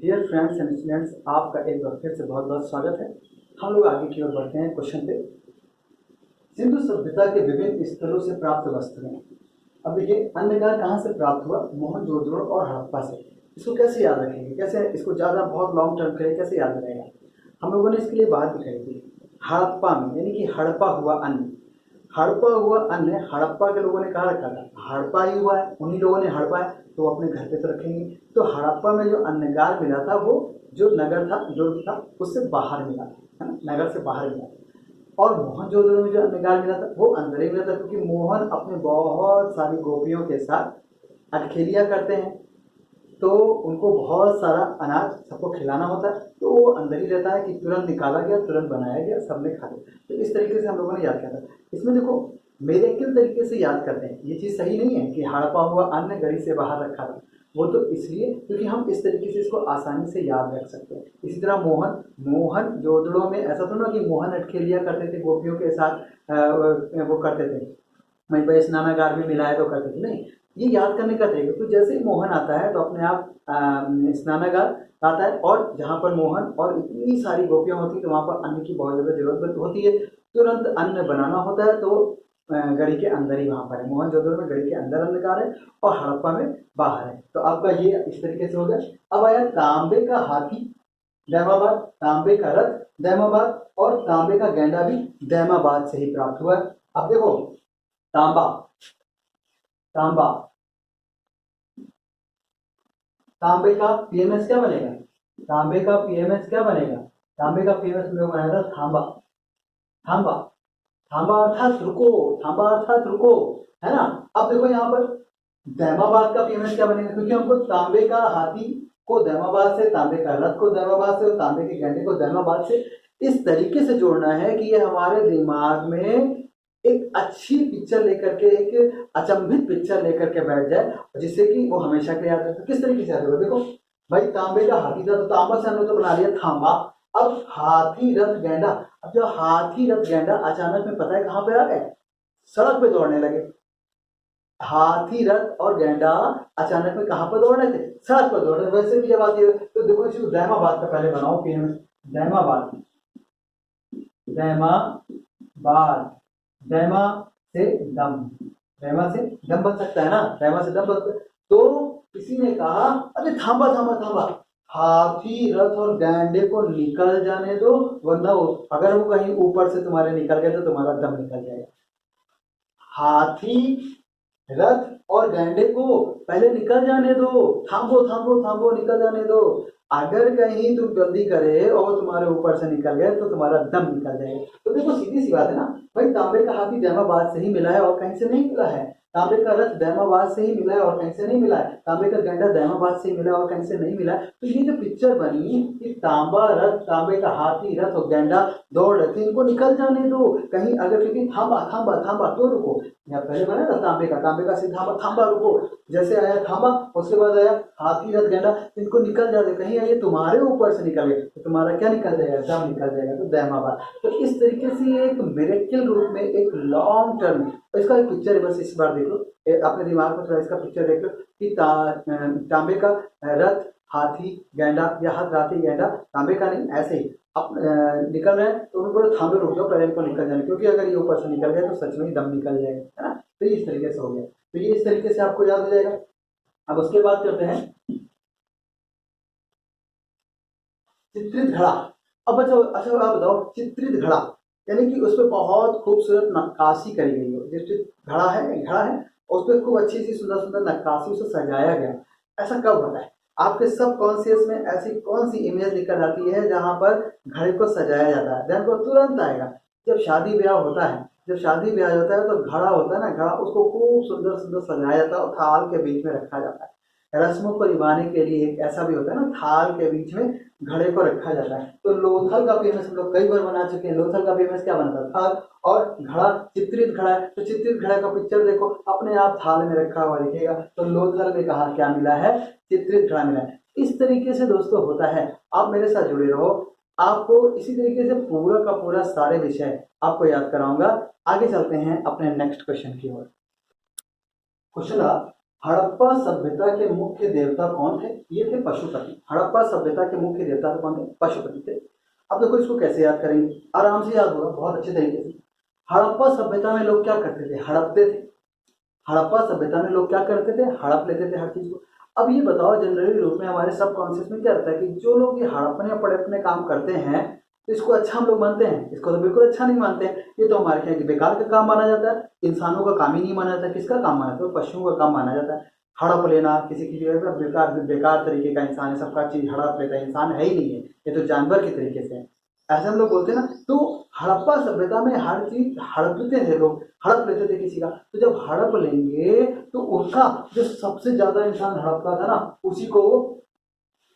Dear friends and students, आपका एक बार फिर से बहुत बहुत स्वागत है। हम लोग आगे की ओर बढ़ते हैं क्वेश्चन पे। सिंधु सभ्यता के विभिन्न स्थलों से प्राप्त वस्तुएं। अब देखिए, अन्नगार कहाँ से प्राप्त हुआ? मोहनजोदड़ो और हड़प्पा से। इसको कैसे याद रखेंगे? कैसे इसको ज़्यादा बहुत लॉन्ग टर्म के लिए कैसे याद रहेगा? हम लोगों ने इसके लिए बात दिखाई थी। हड़प्पा में यानी कि हड़प्पा हुआ अन्न। हड़प्पा हुआ अन्न हड़प्पा के लोगों ने कहाँ रखा था? हड़प्पा ही हुआ है, उन्हीं लोगों ने हड़पा है, तो वो अपने घर पे तो रखेंगे। तो हड़प्पा में जो अन्नगार मिला था वो जो नगर था, जो था उससे बाहर मिला था, है ना, नगर से बाहर मिला। और मोहनजोदड़ो में जो अन्नगार मिला था वो अंदर ही मिला था, क्योंकि मोहन अपने बहुत सारी गोपियों के साथ अटखेलियां करते हैं, तो उनको बहुत सारा अनाज सबको खिलाना होता है, तो वो अंदर ही रहता है कि तुरंत निकाला गया, तुरंत बनाया गया, सबने खा लिया। तो इस तरीके से हम लोगों ने याद किया था। इसमें देखो, मेरे किस तरीके से याद करते हैं, ये चीज़ सही नहीं है कि हड़पा हुआ अन्न गड़ी से बाहर रखा था। वो तो इसलिए क्योंकि हम इस तरीके से इसको आसानी से याद रख सकते हैं। इसी तरह मोहन जोदड़ों में ऐसा तो ना कि मोहन अटखेलिया करते थे गोपियों के साथ, वो करते थे, वहीं पर स्नानागार भी मिलाए तो करते थे, नहीं। ये याद करने का तरीका, तो जैसे ही मोहन आता है तो अपने आप स्नानागार आता है, और जहाँ पर मोहन और इतनी सारी गोपियाँ होती है तो वहाँ पर अन्न की बहुत ज़्यादा जरूरत होती है, तुरंत अन्न बनाना होता है, तो गढ़ी के अंदर ही वहाँ पर है। मोहनजोदड़ो में गढ़ी के अंदर अंधकार है और हड़प्पा में बाहर है। तो आपका ये इस तरीके से हो गया। अब आया तांबे का हाथी दैमाबाद, तांबे का रथ दैमाबाद, और तांबे का गैंडा भी दैमाबाद से ही प्राप्त हुआ है। अब देखो, तांबा तांबा तांबे का पीएमएस क्या बनेगा? तांबे का पीएमएस क्या बनेगा? तांबे का पीएमएस हम लोग बनाया था थांबा। थांबा थांबा अर्थात रुको, थांबा अर्थात रुको, है ना। अब देखो यहाँ पर दैमाबाद का पीएमएस क्या बनेगा? क्योंकि हमको तांबे का हाथी को दैमाबाद से, तांबे का रथ को दैमाबाद से और तांबे के गैंडे को दैमाबाद से इस तरीके से जोड़ना है कि ये हमारे दिमाग में एक अच्छी पिक्चर लेकर के, एक अचंभित पिक्चर लेकर के बैठ जाए, जिससे कि वो हमेशा के लिए याद रहे। किस तरीके से याद होगा? देखो भाई, तांबे का हाथी था तो तांबा से हमने तो बना लिया थांबा। अब हाथी रथ गैंडा, अब जब हाथी रथ गैंडा अचानक में पता है कहाँ पे आ गए? सड़क पे दौड़ने लगे। हाथी रथ और गैंडा अचानक में कहाँ पर दौड़ रहे थे? सड़क पर दौड़ रहे। वैसे भी जब आती है तो देखो, इसको दैमाबाद का पहले बनाओ पीएम। दैमाबाद, दैमाबाद, दैमा से दम, दैमा से दम बन सकता है ना, दैमा से दम बन सकता है। तो किसी ने कहा, अरे थांबा थांबा थांबा, हाथी रथ और गैंडे को निकल जाने दो, वरना अगर वो कहीं ऊपर से तुम्हारे निकल गए तो तुम्हारा दम निकल जाएगा। हाथी रथ और गैंडे को पहले निकल जाने दो, थांबो थांबो थांबो, निकल जाने दो। अगर कहीं तुम जल्दी करे और तुम्हारे ऊपर से निकल गए तो तुम्हारा दम निकल जाएगा। तो देखो, सीधी सी बात है ना भाई, तांबे का हाथी दैमाबाद से ही मिला है और कहीं से नहीं मिला है। तांबे का रथ दैमाबाद से ही मिला है और कहीं से नहीं मिला है। तांबे का गैंडा दैमाबाद से ही मिला है और कहीं से नहीं मिला है। तो ये जो पिक्चर बनी कि तांबा रथ, तांबे का हाथी रथ और गैंडा दौड़ रहे थे, इनको निकल जाने दो कहीं। अगर क्योंकि थांबा थांबा थांबा, क्यों रुको? यहाँ पहले बना था तांबे का सीधा थांबा रुको, जैसे आया थांबा, उसके बाद आया हाथी रथ गैंडा, इनको निकल जाते, कहीं ये तुम्हारे ऊपर से निकल गए तो तुम्हारा क्या निकल जाएगा? दम निकल जाएगा, तो दैमाबाद। तो इस तरीके से ये एक मिरेकल रूप में एक लॉन्ग टर्म, इसका एक पिक्चर है, बस इस बार देख लो, अपने दिमाग में थोड़ा इसका पिक्चर देख लो कि तांबे का रथ हाथी गैंडा या हाथी गैंडा, तांबे का नहीं, ऐसे ही अब निकल रहे हैं तो उनको थांबे रुक जाओ, पहले इनको निकल जाने, क्योंकि अगर ये ऊपर से निकल गए तो सच में ही दम निकल जाएगा, है ना। तो ये इस तरीके से हो गया, तो ये इस तरीके से आपको याद हो जाएगा। अब उसके बाद करते हैं चित्रित घड़ा। अब अच्छा आप बताओ, चित्रित घड़ा यानी कि उस पर बहुत खूबसूरत नक्काशी करी गई हो। चित्रित घड़ा है उस पर खूब अच्छी सी सुंदर सुंदर नक्काशी उसे सजाया गया। ऐसा कब होता है? आपके सब कॉन्शियस में ऐसी कौन सी इमेज निकल आती है जहां पर घड़े को सजाया जाता है? ध्यान को तुरंत आएगा, जब शादी ब्याह होता है। जब शादी ब्याह होता है तो घड़ा होता है ना, घड़ा, उसको खूब सुंदर सुंदर सजाया जाता है और थाल के बीच में रखा जाता है। रस्मों को निभाने के लिए एक ऐसा भी होता है ना, थाल के बीच में घड़े को रखा जाता है। तो लोथल का फेमस हम लोग कई बार बना चुके हैं। लोथल का फेमस क्या बनता है? थाल, और घड़ा चित्रित घड़ा है, तो चित्रित घड़ा का पिक्चर देखो, अपने आप थाल में रखा हुआ दिखेगा। तो लोथल में कहा क्या मिला है? चित्रित घड़ा मिला है। इस तरीके से दोस्तों होता है। आप मेरे साथ जुड़े रहो, आपको इसी तरीके से पूरा का पूरा सारे विषय आपको याद कराऊंगा। आगे चलते हैं अपने नेक्स्ट क्वेश्चन की ओर। क्वेश्चन हड़प्पा सभ्यता के मुख्य देवता कौन थे? ये थे पशुपति। हड़प्पा सभ्यता के मुख्य देवता कौन थे? पशुपति थे। अब देखो इसको कैसे याद करेंगे, आराम से याद होगा बहुत अच्छे तरीके से। हड़प्पा सभ्यता में लोग क्या करते थे? हड़पते थे। हड़प्पा सभ्यता में लोग क्या करते थे? हड़प लेते थे हर चीज को। अब ये बताओ जनरली रूप में हमारे सबकॉन्शियस में क्या रहता है कि जो लोग ये हड़पने पड़पने काम करते हैं तो इसको अच्छा हम लोग मानते हैं? इसको तो बिल्कुल अच्छा नहीं मानते हैं। ये तो हमारे यहाँ बेकार का काम माना जाता है, इंसानों का काम ही नहीं माना जाता। किसका काम माना जाता है? पशुओं का काम माना जाता है। हड़प लेना किसी की बेकार बेकार तरीके का इंसान है, सबका चीज हड़प लेता है, इंसान है ही नहीं है, ये तो जानवर के तरीके से है, ऐसे हम लोग बोलते हैं ना। तो हड़प्पा सभ्यता में हर चीज हड़पते थे लोग, हड़प लेते थे किसी का। तो जब हड़प लेंगे तो उनका जो सबसे ज्यादा इंसान हड़पता था ना उसी को वो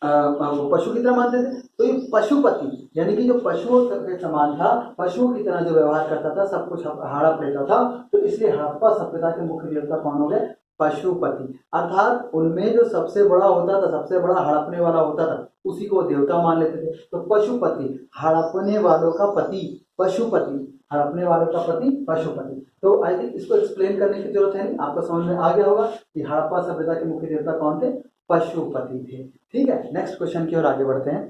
पशु की तरह मानते थे। तो ये पशुपति यानी कि जो पशुओं के समान था, पशुओं की तरह जो व्यवहार करता था, सब कुछ हड़प लेता था, तो इसलिए हड़प्पा सभ्यता के मुख्य देवता कौन हो गए? पशुपति। अर्थात उनमें जो सबसे बड़ा होता था, सबसे बड़ा हड़पने वाला होता था, उसी को देवता मान लेते थे। तो पशुपति, हड़पने वालों का पति पशुपति, हड़पने वालों का पति पशुपति। तो आई थिंक इसको एक्सप्लेन करने की जरूरत है नहीं, आपको समझ में आ गया होगा कि हड़प्पा सभ्यता के मुख्य देवता कौन थे? पशुपति थे। ठीक है, नेक्स्ट क्वेश्चन की ओर आगे बढ़ते हैं।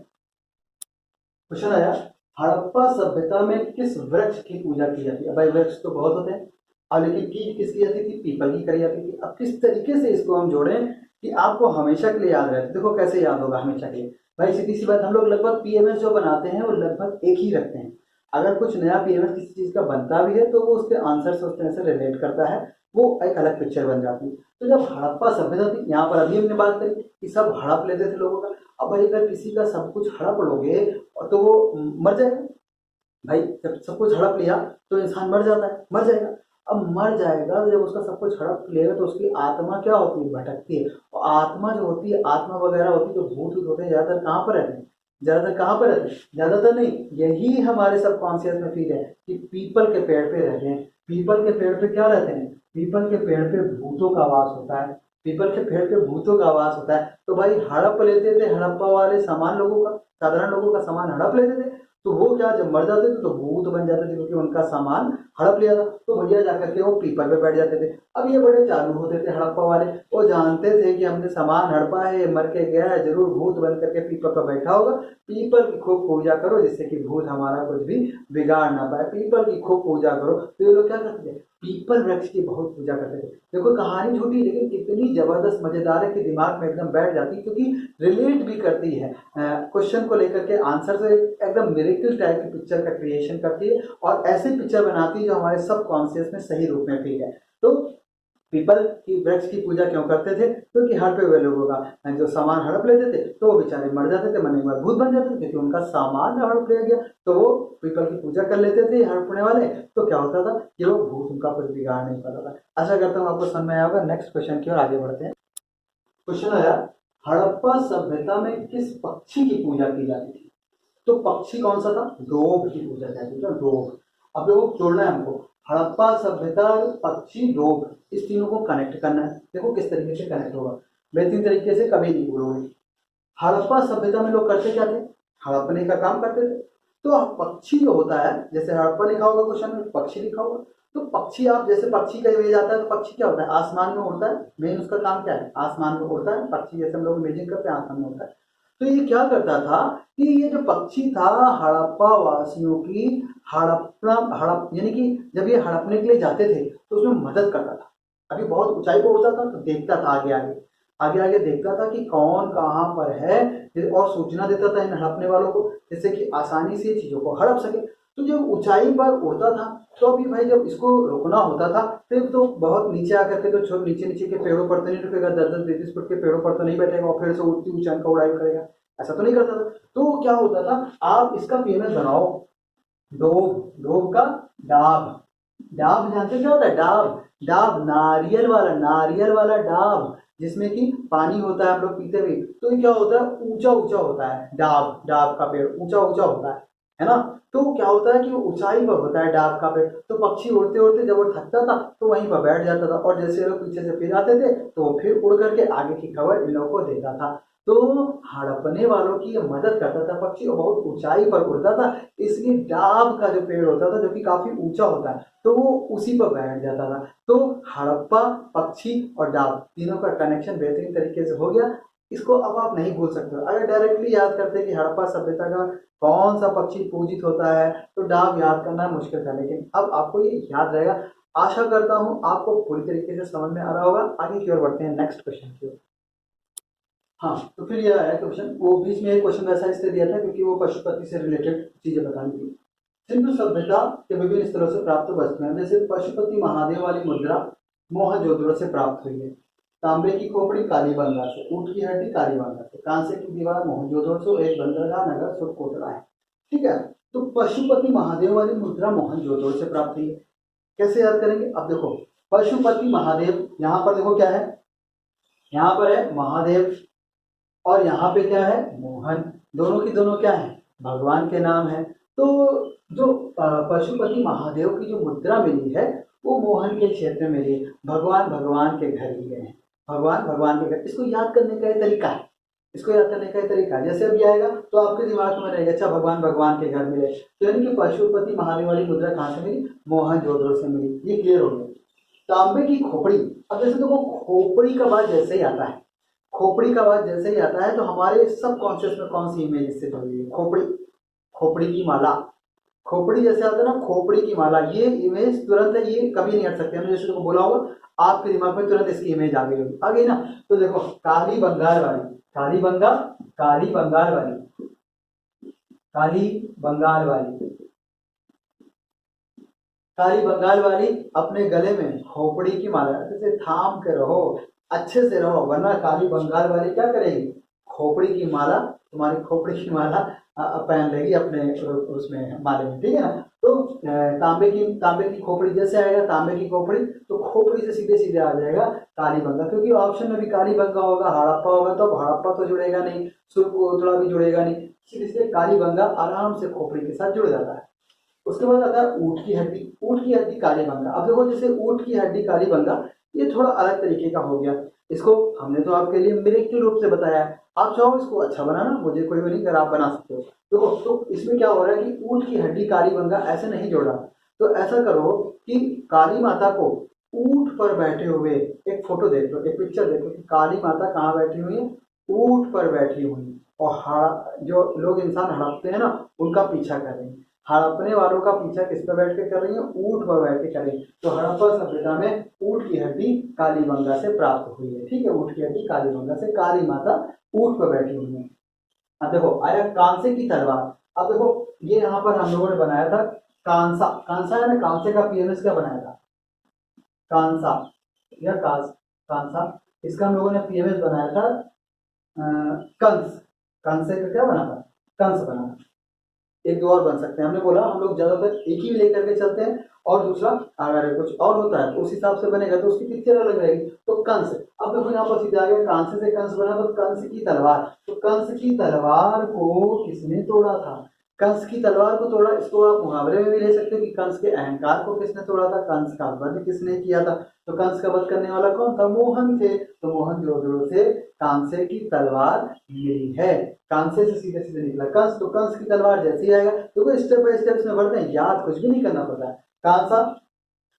क्वेश्चन आया, हड़प्पा सभ्यता में किस वृक्ष की पूजा की जाती है? भाई वृक्ष तो बहुत होते हैं, अब लेकिन की किसकी जाती थी? पीपल की करी जाती थी। अब किस तरीके से इसको हम जोड़ें कि आपको हमेशा के लिए याद रहे? देखो कैसे याद होगा हमेशा के लिए। भाई सीधी सी बात, हम लोग लगभग पीएमएस जो बनाते हैं वो लगभग एक ही रखते हैं। अगर कुछ नया पीएमएस किसी चीज का बनता भी है तो वो उसके आंसर से उस तरह से रिलेट करता है, वो एक अलग पिक्चर बन जाती है। तो जब हड़प्पा सभ्यता थी, यहाँ पर अभी हमने बात करी कि सब हड़प लेते थे लोगों का। अब भाई अगर किसी का सब कुछ हड़प लोगे तो वो मर जाएगा। भाई जब सब कुछ हड़प लिया तो इंसान मर जाता है, मर जाएगा। अब मर जाएगा तो जब उसका सब कुछ हड़प लेगा तो उसकी आत्मा क्या होती है? भटकती है। और आत्मा जो होती है, आत्मा वगैरह होती है, जो भूत होते हैं, ज्यादातर कहाँ पर रहते हैं? ज्यादातर कहाँ पर रहते हैं? ज्यादातर नहीं, यही हमारे सबकॉन्शियस में फील है कि पीपल के पेड़ पे रहते हैं। पीपल के पेड़ पे क्या रहते हैं? पीपल के पेड़ पे भूतों का वास होता है। पीपल के पेड़ पे भूतों का वास होता है। तो भाई हड़प लेते थे, हड़प्पा वाले सामान लोगों का, साधारण लोगों का सामान हड़प लेते थे। तो वो क्या, जब मर जाते थे तो भूत बन जाते थे, क्योंकि उनका सामान हड़प लिया था। तो भैया जाकर के वो पीपल पे बैठ जाते थे। अब ये बड़े चालू होते थे हड़प्पा वाले, वो जानते थे कि हमने सामान हड़पा है, ये मर के गया है, जरूर भूत बन करके पीपल पर बैठा होगा। पीपल की खूब पूजा करो जिससे कि भूत हमारा कुछ भी बिगाड़ ना पाए, पीपल की खूब पूजा करो। तो ये लोग क्या करते थे? पीपल वृक्ष की बहुत पूजा करते थे। देखो कहानी झूठी लेकिन कितनी जबरदस्त मजेदार है कि दिमाग में एकदम बैठ जाती, क्योंकि रिलेट भी करती है क्वेश्चन को लेकर के, आंसर से एकदम मिरेकल टाइप की पिक्चर का क्रिएशन करती है और ऐसी पिक्चर बनाती है जो हमारे सब कॉन्शियस में सही रूप में फील है। तो पीपल की वृक्ष की पूजा क्यों करते थे? क्योंकि हड़पे हुए लोगों का जो सामान हड़प लेते थे तो वो बेचारे मर जाते थे, मरने के बाद भूत बन जाते थे, क्योंकि उनका सामान हड़प लिया गया। तो वो पीपल की पूजा कर लेते थे हड़पने वाले। तो क्या होता था कि वो भूत उनका कुछ बिगाड़ नहीं पाता था। आशा करता हूँ आपको समझ में आया होगा। नेक्स्ट क्वेश्चन की ओर आगे बढ़ते हैं। क्वेश्चन आया, हड़प्पा सभ्यता में किस पक्षी की पूजा की जाती थी? तो पक्षी कौन सा था? डोभ की पूजा जाती थी, डोभ। अब देखो जोड़ना है हमको, हड़प्पा सभ्यता, पक्षी, डोभ, इस तीनों को कनेक्ट करना है। देखो किस तरीके से कनेक्ट होगा, मैं तीन तरीके से कभी नहीं बोलूंगी। हड़प्पा सभ्यता में लोग करते क्या थे? हड़पने का काम करते थे। तो पक्षी जो होता है, जैसे हड़प्पा लिखा होगा क्वेश्चन में, पक्षी लिखा होगा, तो पक्षी, आप जैसे पक्षी का इमेज आता है तो पक्षी क्या होता है? आसमान में उड़ता है। मेन उसका काम क्या है? आसमान में उड़ता है पक्षी, जैसे हम लोग इमेजिन करते हैं आसमान में उड़ता है। तो ये क्या करता था कि ये जो पक्षी था हड़प्पा वासियों की हड़पना, हड़प यानी कि जब ये हड़पने के लिए जाते थे तो उसमें मदद करता था। अभी बहुत ऊंचाई पर उड़ता था तो देखता था आगे आगे, आगे आगे देखता था कि कौन कहाँ पर है, और सूचना देता था इन हड़पने वालों को, जिससे कि आसानी से चीजों को हड़प सके। तो जब ऊंचाई पर उड़ता था तो अभी भाई जब इसको रुकना होता था फिर तो बहुत नीचे आकर के, तो नीचे नीचे के पेड़ों पर तो नहीं रुकेगा, 10-10, 20-20 फुट के पेड़ों पर तो नहीं बैठेगा और फिर से उड़ती ऊंचाई का उड़ाई करेगा, ऐसा तो नहीं करता था। तो क्या होता था, आप इसका पीएमएस बनाओ, डोब, डोब का डाब। डाब जानते क्या होता है? डाब, डाब नारियल वाला, नारियल वाला डाब, जिसमें कि पानी होता है हम लोग पीते हुए। तो ये क्या होता है? ऊंचा ऊंचा होता है डाब, डाब का पेड़ ऊंचा ऊंचा होता है ना। तो क्या होता है कि वो ऊंचाई पर होता है डाब का पेड़। तो पक्षी उड़ते उड़ते जब वो थकता था तो वहीं पर बैठ जाता था, और जैसे लोग पीछे से फिर आते थे तो वो फिर उड़ करके आगे की खबर इन लोगों को देता था। तो हड़पने वालों की ये मदद करता था पक्षी, और बहुत ऊंचाई पर उड़ता था, इसलिए डाब का जो पेड़ होता था जो कि काफी ऊंचा होता है तो वो उसी पर बैठ जाता था। तो हड़प्पा, पक्षी और डाब तीनों का कनेक्शन बेहतरीन तरीके से हो गया। इसको अब आप नहीं भूल सकते हो। अगर डायरेक्टली याद करते हैं कि हड़प्पा सभ्यता का कौन सा पक्षी पूजित होता है तो डाब याद करना मुश्किल था, लेकिन अब आपको ये याद रहेगा। आशा करता हूं आपको पूरी तरीके से समझ में आ रहा होगा। आगे की ओर बढ़ते हैं नेक्स्ट क्वेश्चन की ओर। हाँ, तो फिर यह है क्वेश्चन, वो बीच में एक क्वेश्चन वैसा इसलिए दिया था क्योंकि वो पशुपति से रिलेटेड चीजें बतानी थी। सिंधु सभ्यता के विभिन्न स्थलों से प्राप्त वस्तुएं, जैसे पशुपति महादेव वाली मुद्रा मोहनजोदड़ो से प्राप्त हुई है, तांबे की खोपड़ी कालीबंगा से, ऊंट की हड्डी कालीबंगा से, कांसे की दीवार मोहनजोदड़ो से, एक बंदरगाह नगर सुरकोटड़ा है। ठीक है, तो पशुपति महादेव वाली मुद्रा मोहनजोदड़ो से प्राप्त हुई है। कैसे याद करेंगे? अब देखो, पशुपति महादेव, यहाँ पर देखो क्या है, यहाँ पर है महादेव और यहाँ पे क्या है, मोहन। दोनों की दोनों क्या है, भगवान के नाम है। तो जो पशुपति महादेव की जो मुद्रा मिली है वो मोहन के क्षेत्र में मिली है। भगवान भगवान के घर ही गए हैं, भगवान भगवान के घर। इसको याद करने का एक तरीका है, इसको याद करने का एक तरीका है। जैसे अभी आएगा तो आपके दिमाग में रहेगा, अच्छा भगवान भगवान के घर मिले, तो यानी कि पशुपति महादेव वाली मुद्रा कहाँ से मिली, मोहनजोदड़ो से मिली। ये क्लियर हो गया। तांबे की खोपड़ी, अब जैसे देखो खोपड़ी का बात जैसे ही आता है, खोपड़ी का बात जैसे ही आता है तो हमारे सब कॉन्शियस में कौन सी इमेज इससे जुड़ी है, खोपड़ी, खोपड़ी की माला। खोपड़ी जैसे आता है ना, खोपड़ी की माला, ये इमेज तुरंत है, ये कभी नहीं हट सकते। हमने जैसे तुमको बोला होगा आपके दिमाग में तुरंत इसकी इमेज आ गई होगी, आ गई ना। तो देखो काली बंगाल वाली, काली बंगाल, काली बंगाल वाली, काली बंगाल वाली, काली बंगाल वाली अपने गले में खोपड़ी की माला, जैसे थाम के रहो, अच्छे से रहो, वरना काली बंगाल वाली क्या करेगी, खोपड़ी की माला, तुम्हारी खोपड़ी की माला पहन लेगी अपने उसमें माले में। ठीक है ना। तो तांबे की खोपड़ी जैसे आएगा, तांबे की खोपड़ी, तो खोपड़ी से सीधे सीधे आ जाएगा काली बंगा, क्योंकि ऑप्शन में भी काली बंगा होगा, हड़प्पा होगा, तो अब हड़प्पा तो जुड़ेगा नहीं, सुरकोटड़ा भी जुड़ेगा नहीं, इसलिए काली बंगा आराम से खोपड़ी के साथ जुड़ जाता है। उसके बाद आता है ऊँट की हड्डी, ऊँट की हड्डी काली बंगा। अब देखो जैसे ऊँट की हड्डी काली बंगा, ये थोड़ा अलग तरीके का हो गया। इसको हमने तो आपके लिए मिरेक्टिव रूप से बताया है, आप चाहो इसको अच्छा बनाना, मुझे कोई भी नहीं, अगर आप बना सकते हो। देखो तो इसमें क्या हो रहा है कि ऊँट की हड्डी काली बंगा ऐसे नहीं जोड़ा, तो ऐसा करो कि काली माता को ऊँट पर बैठे हुए एक फोटो देख लो, एक पिक्चर देखो कि काली माता कहाँ बैठी हुई है, ऊँट पर बैठी हुई, और जो लोग इंसान हड़पते हैं ना उनका पीछा कर रहे हैं। हड़पने वालों का पीछा किस पर बैठ के कर रही है, ऊँट पर बैठ के कर रही है। तो हड़प्पा सभ्यता में ऊँट की हड्डी कालीबंगा से प्राप्त हुई है। ठीक है, ऊँट की हड्डी कालीबंगा से, काली माता ऊँट पर बैठी हुई है। अब देखो आया कांसे की तलवार। अब देखो ये यहाँ पर हम लोगों ने बनाया था कांसा, कांसा है ना, कांसे का पीएमएस क्या बनाया था, कांसा या कांसा, इसका हम लोगों ने पीएमएस बनाया था कंस, कांसे का क्या बना था, कंस बना था। एक दो और बन सकते हैं, हमने बोला हम लोग ज्यादातर एक ही लेकर के चलते हैं, और दूसरा अगर कुछ और होता है तो उस हिसाब से बनेगा, तो उसकी पिक्चर अलग रहेगी। तो कंस, अब देखो यहाँ पर सीधा आ गया, कांसे से कंस बना, तो कंस की तलवार, तो कंस की तलवार को किसने तोड़ा था, कंस की तलवार को तोड़ा। इसको आप मुहावरे में भी ले सकते हो कि कंस के अहंकार को किसने तोड़ा था, कंस का वध किसने किया था। तो कंस का वध करने वाला कौन था, मोहन थे। तो मोहनजोदड़ो से कांसे की तलवार मिली है, कांसे से सीधे सीधे निकला कंस, तो कंस की तलवार जैसे ही आएगा, देखो स्टेप बाय स्टेप इसमें बढ़ते हैं, याद कुछ भी नहीं करना पड़ता है। कांसा,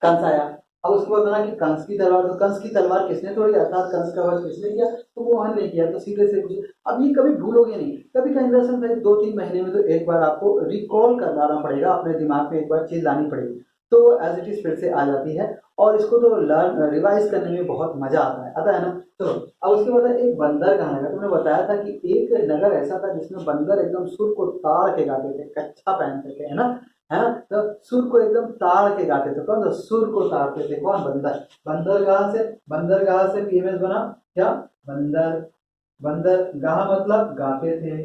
कंस आया, अब उसके बाद बना कि कंस की तलवार, तो कंस की तलवार किसने तोड़ी, अर्थात कंस का वध किसने किया, तो मोहन ने किया। तो सीधे से कुछ, अब ये कभी भूलोगे नहीं, कभी कंजर्सन में 2-3 महीने में तो एक बार आपको रिकॉल करना पड़ेगा, अपने दिमाग में एक बार चीज लानी पड़ेगी, तो एज इट इज फिर से आ जाती है, और इसको तो लर्न रिवाइज करने में बहुत मजा आता है ना। तो अब उसके बाद एक बंदरगाह नगर, तुमने बताया था कि एक नगर ऐसा था जिसमें बंदर एकदम सुर को ताड़ के गाते थे, कच्छा पहनते थे, है ना, तो सुर को एकदम ताड़ के गाते थे। कौन, सुर को ताड़ते थे, कौन, बंदर। बंदरगाह से पीएमएस बना क्या, बंदर, बंदरगाह मतलब गाते थे,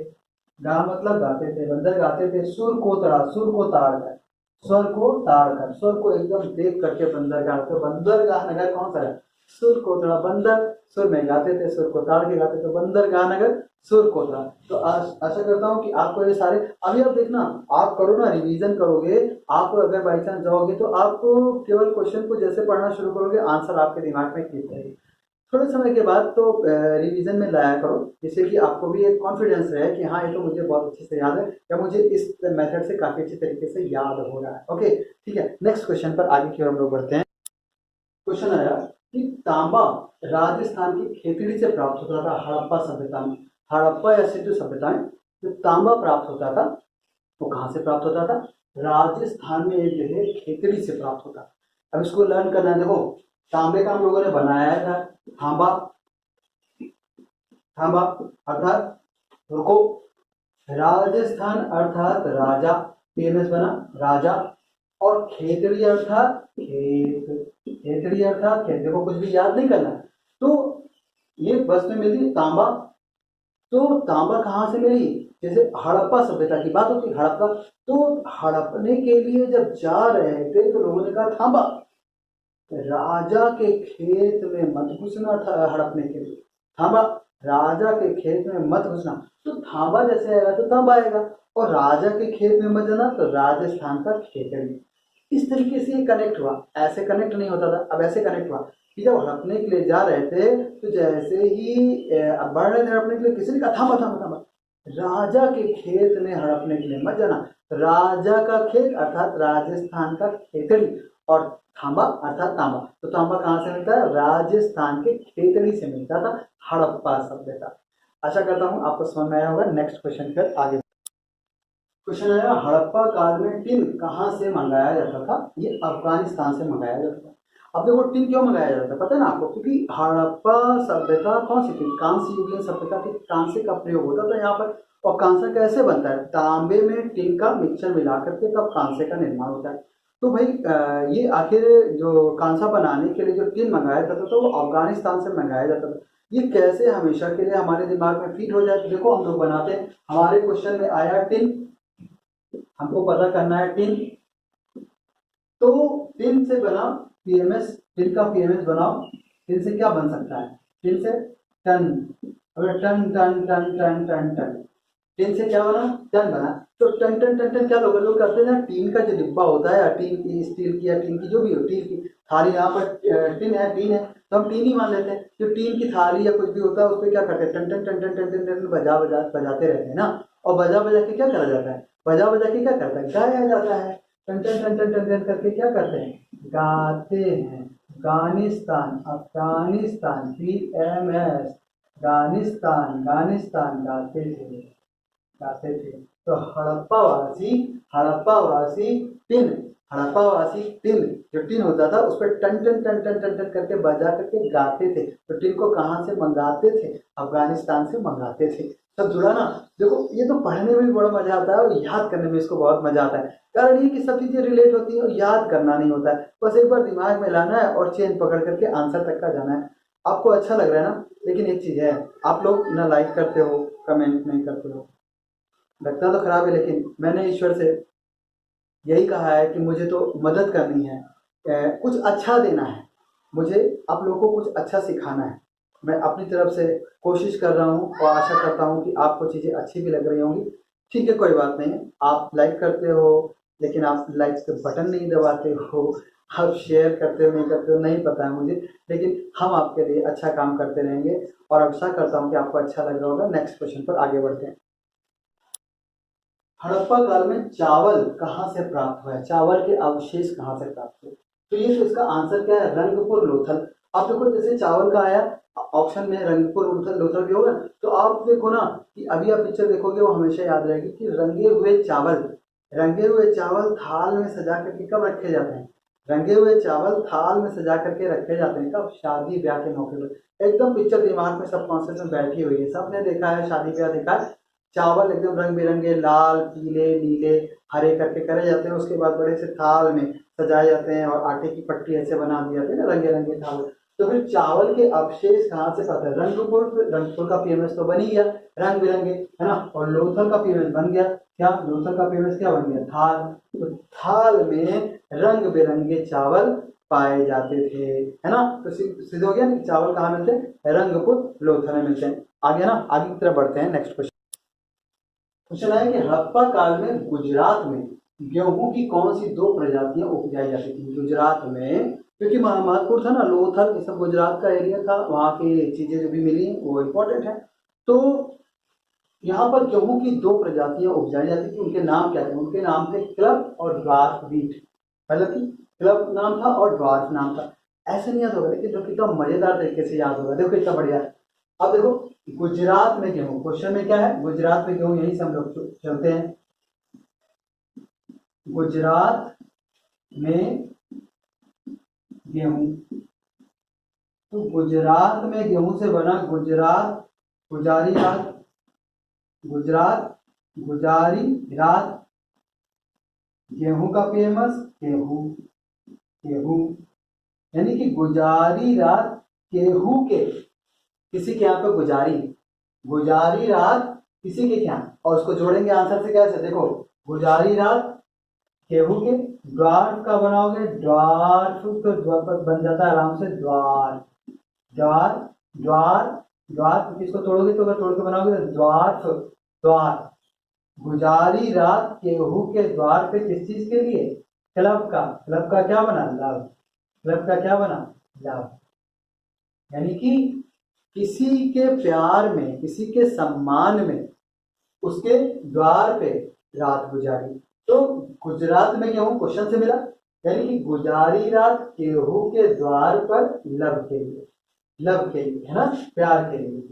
गाह मतलब गाते थे, बंदर गाते थे, सुर को ताड़, सुर को ताड़ कर, स्वर को ताड़ कर, स्वर को एकदम देख करके बंदरगाह, तो बंदरगाह नगर कौन सा है, सुर कोतरा। बंदर सुर में गाते थे, सुर को ताड़ के गाते थे, बंदरगाह नगर सुर कोतरा। तो आशा करता हूँ कि आपको ये सारे, अभी आप देखना, आप करो ना, रिवीजन करोगे, आप अगर बाई चांस जाओगे तो आपको केवल क्वेश्चन को जैसे पढ़ना शुरू करोगे आंसर आपके दिमाग में क्लिक रहेगी। थोड़े समय के बाद तो रिवीजन में लाया करो, जिससे कि आपको भी एक कॉन्फिडेंस रहे कि हाँ ये तो मुझे बहुत अच्छे से याद है या मुझे इस मेथड से काफ़ी अच्छे तरीके से याद हो रहा है। ओके ठीक है, नेक्स्ट क्वेश्चन पर आगे की ओर हम लोग बढ़ते हैं। क्वेश्चन आया कि तांबा राजस्थान की खेतड़ी से प्राप्त होता था हड़प्पा सभ्यता में। हड़प्पा या सिंधु सभ्यता में जो तांबा प्राप्त होता था वो कहाँ से प्राप्त होता था? राजस्थान में एक जगह खेतड़ी से प्राप्त होता। अब इसको लर्न करना है। देखो तांबे का हम लोगों ने बनाया था तांबा, तांबा अर्थात रुको, राजस्थान अर्थात राजा, पीएमएस बना राजा, और खेतड़ी अर्थात खेत, खेतड़ी अर्थात खेत। देखो कुछ भी याद नहीं करना। तो ये बस में मिलती तांबा। तो तांबा कहाँ से मिली? जैसे हड़प्पा सभ्यता की बात होती, हड़प्पा, तो हड़पने के लिए जब जा रहे थे तो लोगों ने कहा तांबा, राजा के खेत में मत घुसना था हड़पने के लिए, तांबा राजा के खेत में मत घुसना। तो तांबा जैसे आएगा तो तांबा आएगा, और राजा के खेत में मत जाना तो राजस्थान का खेतड़ी। इस तरीके से ये कनेक्ट हुआ, ऐसे कनेक्ट नहीं होता था, अब ऐसे कनेक्ट हुआ कि जब हड़पने के लिए जा रहे थे तो जैसे ही बढ़ रहे थे हड़पने के लिए, किसी ने कहा थामा थामा थामा, राजा के खेत में हड़पने के लिए मत जाना। राजा का खेत अर्थात राजस्थान का खेतड़ी, और थांबा अर्थात तांबा। तो तांबा कहाँ से मिलता है? राजस्थान के खेतड़ी से मिलता था हड़प्पा सभ्यता। आशा करता हूँ आपको समझ में आया होगा। नेक्स्ट क्वेश्चन पर आगे। क्वेश्चन आया हड़प्पा काल में टिन कहाँ से मंगाया जाता था? ये अफगानिस्तान से मंगाया जाता था। अब देखो टिन क्यों मंगाया जाता है पता है ना आपको? क्योंकि हड़प्पा सभ्यता कौन सी थी? कांस्य युगीन सभ्यता थी। कांसे का प्रयोग होता था यहाँ पर। और कांसा कैसे बनता है? तांबे में टिन का मिक्सचर मिला करके तब कांसे का निर्माण होता है। तो भाई ये आखिर जो कांसा बनाने के लिए जो टिन मंगाया जाता था वो अफगानिस्तान से मंगाया जाता था। ये कैसे हमेशा के लिए हमारे दिमाग में फिट हो जाए? देखो हम लोग बनाते हैं, हमारे क्वेश्चन में आया टिन, हमको पता करना है टिन। तो टिन से बना पीएमएस, टिन का पीएमएस बनाओ। टिन से क्या बन सकता है? टिन से टन, अगर टन टन टन टन टन टन, टिन से क्या बना? टन बना। तो टन टन टन टन क्या लोग करते हैं? टीन का जो डिब्बा होता है या टीन की, स्टील की या टीन की, जो भी हो, टीन की थाली, यहाँ पर टिन है तो हम टीन ही मान लेते हैं। जो टीन की थाली या कुछ भी होता है उस पर क्या करते हैं? टन टन टन टन टन टन टन बजाते रहते हैं ना। और बजा बजा के क्या करा जाता है? बजा बजा के क्या करता है? गाया जाता है। टन टन टन टन टन टन करके क्या करते हैं? गाते हैं। अफगानिस्तान, अफगानिस्तान, पीएमएस, अफगानिस्तान, अफगानिस्तान गाते थे, गाते थे। तो हड़प्पावासी, हड़प्पावासी टिन, हड़प्पावासी टिन, जो टिन होता था उस पर टन टन टन टन टन टन करके बजा करके गाते थे। तो टिन को कहाँ से मंगाते थे? अफगानिस्तान से मंगाते थे। सब जुड़ा ना? देखो ये तो पढ़ने में भी बड़ा मजा आता है और याद करने में इसको बहुत मजा आता है। कारण ये कि सब चीजें रिलेट होती है और याद करना नहीं होता है, बस एक बार दिमाग में लाना है और चेन पकड़ करके आंसर तक का जाना है। आपको अच्छा लग रहा है ना? लेकिन एक चीज है, आप लोग ना लाइक करते हो, कमेंट नहीं करते हो, लगता तो खराब है, लेकिन मैंने ईश्वर से यही कहा है कि मुझे तो मदद करनी है, कुछ अच्छा देना है, मुझे आप लोगों को कुछ अच्छा सिखाना है। मैं अपनी तरफ से कोशिश कर रहा हूँ और आशा करता हूँ कि आपको चीज़ें अच्छी भी लग रही होंगी। ठीक है, कोई बात नहीं, आप लाइक करते हो लेकिन आप लाइक के बटन नहीं दबाते हो, आप शेयर करते हो नहीं करते हो नहीं पता है मुझे, लेकिन हम आपके लिए अच्छा काम करते रहेंगे और आशा करता हूँ कि आपको अच्छा लग रहा होगा। नेक्स्ट क्वेश्चन पर आगे बढ़ते हैं। हड़प्पा काल में चावल कहाँ से प्राप्त हुआ है? चावल के अवशेष कहाँ से प्राप्त हुए? तो ये तो इसका आंसर क्या है? रंगपुर लोथल। आप देखो जैसे चावल का आया ऑप्शन में, रंगपुर लोथल, लोथल भी होगा। तो आप देखो ना कि अभी आप पिक्चर देखोगे वो हमेशा याद रहेगी कि रंगे हुए चावल, रंगे हुए चावल थाल में सजा करके कब रखे जाते हैं? रंगे हुए चावल थाल में सजा करके रखे जाते हैं कब? शादी ब्याह के मौके पर। एकदम पिक्चर दिमाग में सब कॉन्सेप्ट में बैठी हुई है, सबने देखा है, शादी ब्याह देखा है। चावल एकदम रंग बिरंगे लाल पीले नीले हरे करके करे जाते हैं, उसके बाद बड़े से थाल में सजाए जाते हैं और आटे की पट्टी ऐसे बना दी जाती है ना, रंगे रंगे थाल। तो फिर चावल के अवशेष कहाँ से पाते हैं? रंगपुर, रंगपुर का पीएमएस तो बन ही गया, रंग बिरंगे, है ना। और लोथल का पीएमएस बन गया, क्या लोथल का पीएमएस क्या बन गया? थाल। तो थाल में रंग बिरंगे चावल पाए जाते थे, है ना। तो सीधे हो गया कि चावल कहाँ मिलते हैं? रंगपुर लोथल में मिलते हैं। आगे ना, आगे की तरफ बढ़ते हैं। नेक्स्ट क्वेश्चन है कि हड़प्पा काल में गुजरात में गेहूं की कौन सी दो प्रजातियां उपजाई जाती थी? गुजरात में क्योंकि महत्वपूर्ण था ना, लोथल ये सब गुजरात का एरिया था, वहाँ की चीज़ें जो भी मिली वो इम्पोर्टेंट है। तो यहाँ पर गेहूं की दो प्रजातियां उपजाई जाती थी, उनके नाम क्या थे? उनके नाम थे क्लब और ड्वार्फ व्हीट। मतलब कि क्लब नाम था और ड्वार्फ नाम था। ऐसे नहीं याद होगा, लेकिन जो कितना मजेदार तरीके से याद होगा, देखो कितना बढ़िया है। अब देखो, गुजरात में गेहूं, क्वेश्चन में क्या है? गुजरात में गेहूं, यही से हम लोग चलते हैं। गुजरात में गेहूं, तो गुजरात में गेहूं से बना गुजरात गुजारी रात, गुजरात गुजारी रात गेहूं का फेमस गेहूं, गेहूं यानी कि गुजारी रात गेहूं के, किसी के यहाँ पे गुजारी, गुजारी रात किसी के क्या, और उसको जोड़ेंगे आंसर से कैसे? देखो, गुजारी रात गेहूं के, ड्वार्फ का बनाओगे, ड्वार्फ तो बन जाता है आराम से द्वार, द्वार द्वार द्वार, किसको तोड़ोगे तो अगर तोड़ के बनाओगे तो द्वार्फ, द्वार। गुजारी रात गेहूं के द्वार पे, किस चीज के लिए? क्लब का, क्लब का क्या बना? लव, क्लब का क्या बना? लव। यानी कि किसी के प्यार में, किसी के सम्मान में उसके द्वार पे रात गुजारी। तो गुजरात में गेहूं क्वेश्चन से मिला, यानी कि गुजारी रात गेहूं के द्वार पर लव के लिए, लव के लिए, है ना, प्यार के लिए।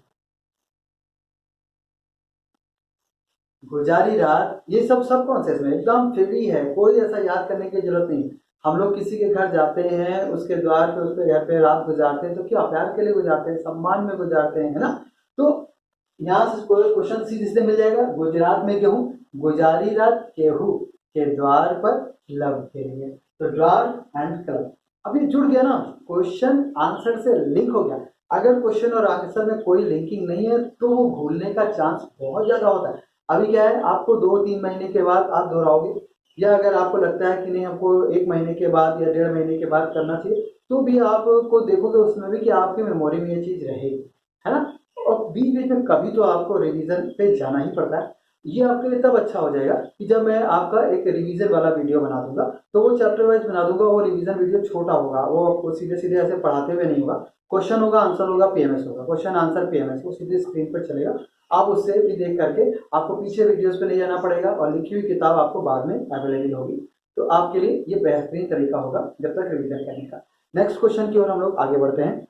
गुजारी रात, ये सब सबकॉन्शियस में एकदम फ्री है, कोई ऐसा याद करने की जरूरत नहीं। हम लोग किसी के घर जाते हैं, उसके द्वार पे, उसके घर पे रात गुजारते हैं, तो क्या प्यार के लिए गुजारते हैं, सम्मान में गुजारते हैं, है ना। तो यहाँ से कोई क्वेश्चन सीधे से मिल जाएगा, गुजरात में गेहूं, गुजारी रात गेहूं के द्वार पर लव के लिए, तो द्वार एंड क्लब। अब ये जुड़ गया ना, क्वेश्चन आंसर से लिंक हो गया। अगर क्वेश्चन और आंसर में कोई लिंकिंग नहीं है तो वो भूलने का चांस बहुत ज्यादा होता है। अभी क्या है, आपको 2-3 महीने के बाद आप दोहराओगे, या अगर आपको लगता है कि नहीं हमको 1 महीने के बाद या 1.5 महीने के बाद करना चाहिए, तो भी आपको देखोगे उसमें भी कि आपकी मेमोरी में ये चीज रहेगी, है ना। और बीच बीच में कभी तो आपको रिवीजन पे जाना ही पड़ता है। ये आपके लिए तब अच्छा हो जाएगा कि जब मैं आपका एक रिवीजन वाला वीडियो बना दूंगा, तो वो चैप्टर वाइज बना दूंगा, वो रिवीजन वीडियो छोटा होगा, वो आपको सीधे सीधे ऐसे पढ़ाते हुए नहीं होगा। क्वेश्चन होगा, आंसर होगा, पीएमएस होगा, क्वेश्चन आंसर पीएमएस, वो सीधे स्क्रीन पर चलेगा। आप उससे भी देख करके आपको पीछे वीडियोस पे नहीं जाना पड़ेगा, और लिखी हुई किताब आपको बाद में अवेलेबल होगी। तो आपके लिए ये बेहतरीन तरीका होगा जब तक रिवीजन करने का। नेक्स्ट क्वेश्चन की ओर हम लोग आगे बढ़ते हैं।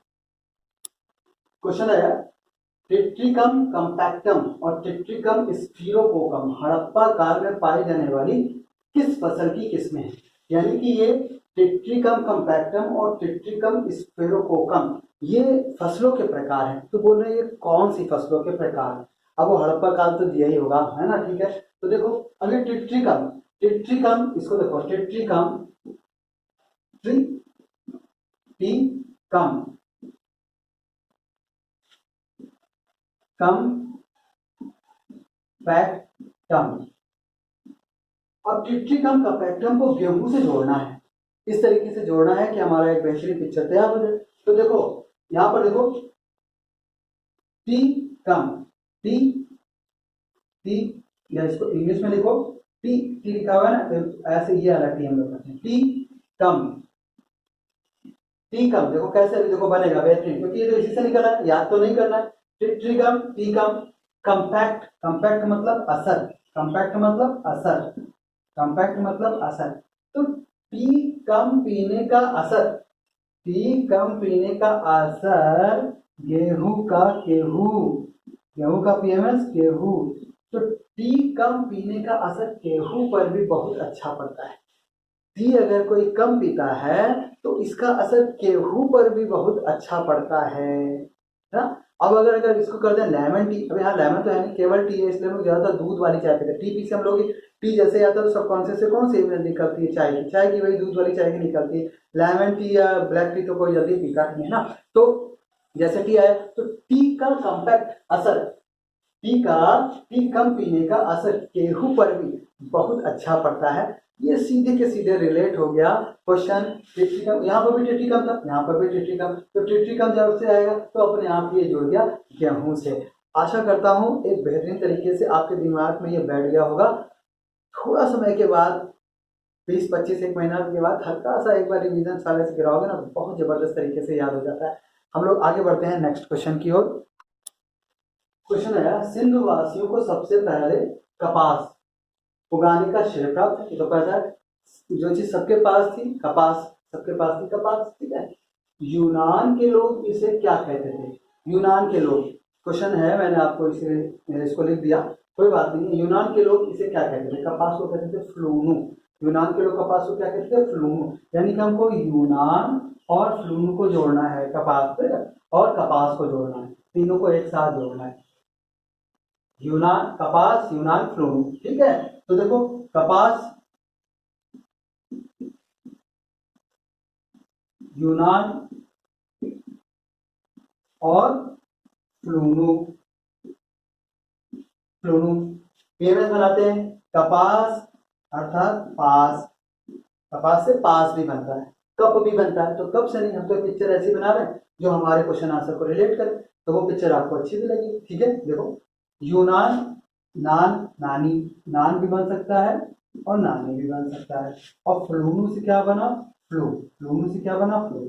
क्वेश्चन आया, ट्रिट्रिकम कम्पैक्टम और ट्रिट्रिकम स्फीरोकोकम हड़प्पा काल में पाई जाने वाली किस फसल की किस्में हैं? यानी कि ये ट्रिट्रिकम कम्पैक्टम और ट्रिट्रिकम स्फीरोकोकम ये फसलों के प्रकार हैं। तो बोल रहे हैं ये कौन सी फसलों के प्रकार हैं? अब वो हड़प्पा काल तो दिया ही होगा, है ना, ठीक है। तो देखो, अगर ट्रिट्रिकम, ट्रिट्रिकम इसको देखो, ट्रिट्रिकम, ट्रिटिकम कम्पैक्टम, और ट्रिट्रिकम कम्पैक्टम को गेहूं से जोड़ना है, इस तरीके से जोड़ना है कि हमारा एक बेहतरीन पिक्चर तैयार हो जाए। तो देखो, यहां पर देखो, टी कम, टी टी, या इसको इंग्लिश में लिखो, टी टी लिखा हुआ है ना, तो ऐसे ये वाला टी हम लोग करते हैं, टी कम, टी कम। देखो कैसे अभी देखो बनेगा बेहतरीन, क्योंकि ये तो इसी से निकला है, याद तो नहीं करना है। ट्रिट्रिकम, टी कम, कंपैक्ट, कंपैक्ट मतलब असर, कंपैक्ट मतलब असर, कंपैक्ट मतलब असर। तो टी कम पीने का असर, टी कम पीने का असर गेहूं का गेहूं, गेहूं का पीएमएस गेहूं। तो टी कम पीने का असर गेहूं पर भी बहुत अच्छा पड़ता है। टी अगर कोई कम पीता है तो इसका असर गेहूं पर भी बहुत अच्छा पड़ता है ना। अब अगर इसको कर दें लेमन टी, अब यहाँ लेमन तो है नहीं, केवल टी है, इसलिए लोग ज्यादातर दूध वाली चाय पीते हैं। टी पी से हम लोग टी जैसे आता है तो सबकॉन्शियस से कौन सी निकलती है? चाय की, चाय की वही दूध वाली चाय की निकलती है। लेमन टी या ब्लैक टी तो कोई जल्दी पीता नहीं है ना। तो जैसे टी आया, तो टी का कॉम्पैक्ट असर, टी कम पीने का असर गेहूं पर भी बहुत अच्छा पड़ता है। ये सीधे के सीधे रिलेट हो गया क्वेश्चन ट्रिट्रिकम, यहाँ पर भी ट्रिट्रिकम था, यहाँ पर भी ट्रिट्रिकम, तो ट्रिट्रिकम जब से आएगा तो अपने आप ये जुड़ गया गेहूं से। आशा करता हूं एक बेहतरीन तरीके से आपके दिमाग में ये बैठ गया होगा। थोड़ा समय के बाद 20-25 एक महीना के बाद हल्का सा एक बार रिवीजन सारे से गिराओगे ना, बहुत जबरदस्त तरीके से याद हो जाता है। हम लोग आगे बढ़ते हैं नेक्स्ट क्वेश्चन की ओर। क्वेश्चन है, सिंधु वासियों को सबसे पहले कपास उगाने का श्रेय प्राप्त है। तो पता है जो चीज सबके पास थी, कपास, सबके पास थी कपास, ठीक है। यूनान के लोग इसे क्या कहते थे? यूनान के लोग, क्वेश्चन है, मैंने आपको इसको लिख दिया, कोई बात नहीं है। यूनान के लोग इसे क्या कहते थे? कपास को कहते थे फ्लूनू। यूनान के लोग कपास को क्या कहते थे? फ्लूनू। यानी कि हमको यूनान और फ्लूनू को जोड़ना है, कपास और कपास को जोड़ना है, तीनों को एक साथ जोड़ना है। यूनान कपास, यूनान फ्लूनू, ठीक है। तो देखो कपास, यूनान और फ्लूनू, फ्लूनू पीएमएस बनाते हैं। कपास अर्थात पास, कपास से पास भी बनता है, कप भी बनता है। तो कप से नहीं, हम तो पिक्चर ऐसी बना रहे हैं जो हमारे क्वेश्चन आंसर को रिलेट करे, तो वो पिक्चर आपको अच्छी भी लगेगी, ठीक है। देखो यूनान, नान, नानी, नान भी बन सकता है और नानी भी बन सकता है। और फ्लूनू से क्या बना? फ्लू, फ्लूनू से क्या बना? फ्लू।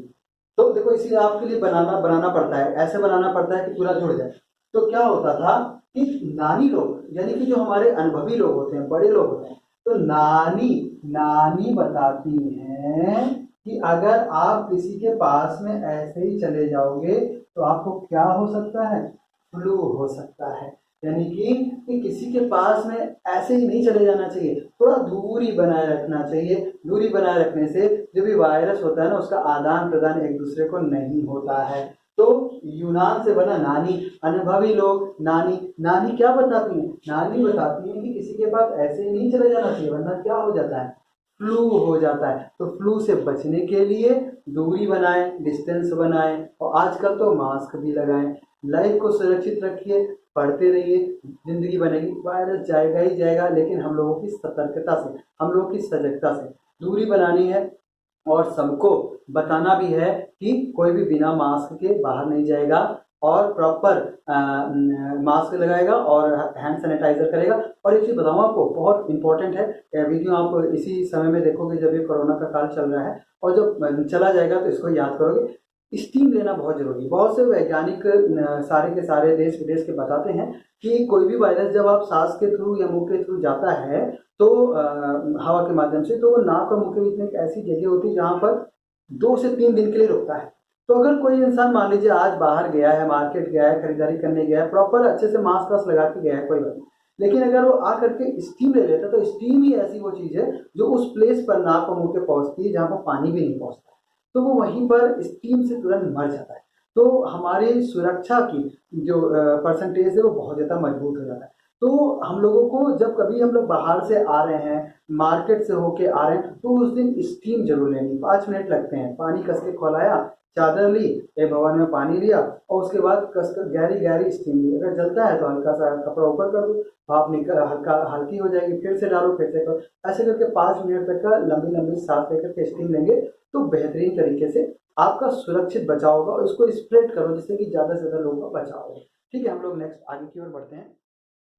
तो देखो इसीलिए आपके लिए बनाना पड़ता है, ऐसे बनाना पड़ता है कि पूरा जुड़ जाए। तो क्या होता था कि नानी लोग, यानी कि जो हमारे अनुभवी लोग होते हैं, बड़े लोग होते हैं, तो नानी नानी बताती हैं कि अगर आप किसी के पास में ऐसे ही चले जाओगे तो आपको क्या हो सकता है? फ्लू हो सकता है। यानी कि किसी के पास में ऐसे ही नहीं चले जाना चाहिए, थोड़ा दूरी बनाए रखना चाहिए। दूरी बनाए रखने से जो भी वायरस होता है ना, उसका आदान प्रदान एक दूसरे को नहीं होता है। तो यूनान से बना नानी, अनुभवी लोग, नानी, नानी क्या बताती है? नानी बताती है कि किसी के पास ऐसे ही नहीं चले जाना चाहिए, वरना क्या हो जाता है? फ्लू हो जाता है। तो फ्लू से बचने के लिए दूरी बनाएं, डिस्टेंस बनाएं, और आजकल तो मास्क भी लगाएं। लाइफ को सुरक्षित रखिए, पढ़ते रहिए, जिंदगी बनेगी। वायरस जाएगा ही जाएगा, लेकिन हम लोगों की सतर्कता से, हम लोगों की सजगता से दूरी बनानी है। और सबको बताना भी है कि कोई भी बिना मास्क के बाहर नहीं जाएगा, और प्रॉपर मास्क लगाएगा और हैंड सैनिटाइजर करेगा। और एक चीज़ बताऊँ आपको, बहुत इंपॉर्टेंट है, वीडियो आप इसी समय में देखोगे जब ये कोरोना का काल चल रहा है, और जब चला जाएगा तो इसको याद करोगे। स्टीम लेना बहुत जरूरी है। बहुत से वैज्ञानिक सारे के सारे देश विदेश के बताते हैं कि कोई भी वायरस जब आप सांस के थ्रू या मुंह के थ्रू जाता है, तो हवा के माध्यम से, तो वो नाक और मुंह के बीच में एक ऐसी जगह होती है जहाँ पर 2 से 3 दिन के लिए रुकता है। तो अगर कोई इंसान मान लीजिए आज बाहर गया है, मार्केट गया है, खरीदारी करने गया है, प्रॉपर अच्छे से मास्क वास्क लगा के गया है, कोई बात नहीं, लेकिन अगर वो आ करके स्टीम ले लेता है, तो स्टीम ही ऐसी वो चीज़ है जो उस प्लेस पर नाक और मुंह के पहुँचती है जहाँ पर पानी भी नहीं पहुँचता, तो वो वहीं पर स्टीम से तुरंत मर जाता है। तो हमारी सुरक्षा की जो परसेंटेज है वो बहुत ज़्यादा मजबूत हो जाता है। तो हम लोगों को जब कभी हम लोग बाहर से आ रहे हैं, मार्केट से होके आ रहे हैं, तो उस दिन स्टीम जरूर लेनी। 5 मिनट लगते हैं, पानी कस के खोलाया, चादर ली, एक भगवान में पानी लिया, और उसके बाद कस कर गहरी गहरी स्टीम ली। अगर जलता है तो हल्का सा कपड़ा ऊपर कर दो, भाप निकल हल्का हल्की हो जाएगी, फिर से डालो, फिर से करो। ऐसे करके 5 मिनट तक का लंबी लंबी सांस लेकर के स्टीम लेंगे तो बेहतरीन तरीके से आपका सुरक्षित बचाव होगा। और इसको स्प्रेड करो जिससे कि ज़्यादा से ज़्यादा लोगों का बचाव हो। ठीक है, हम लोग नेक्स्ट आगे की ओर बढ़ते हैं।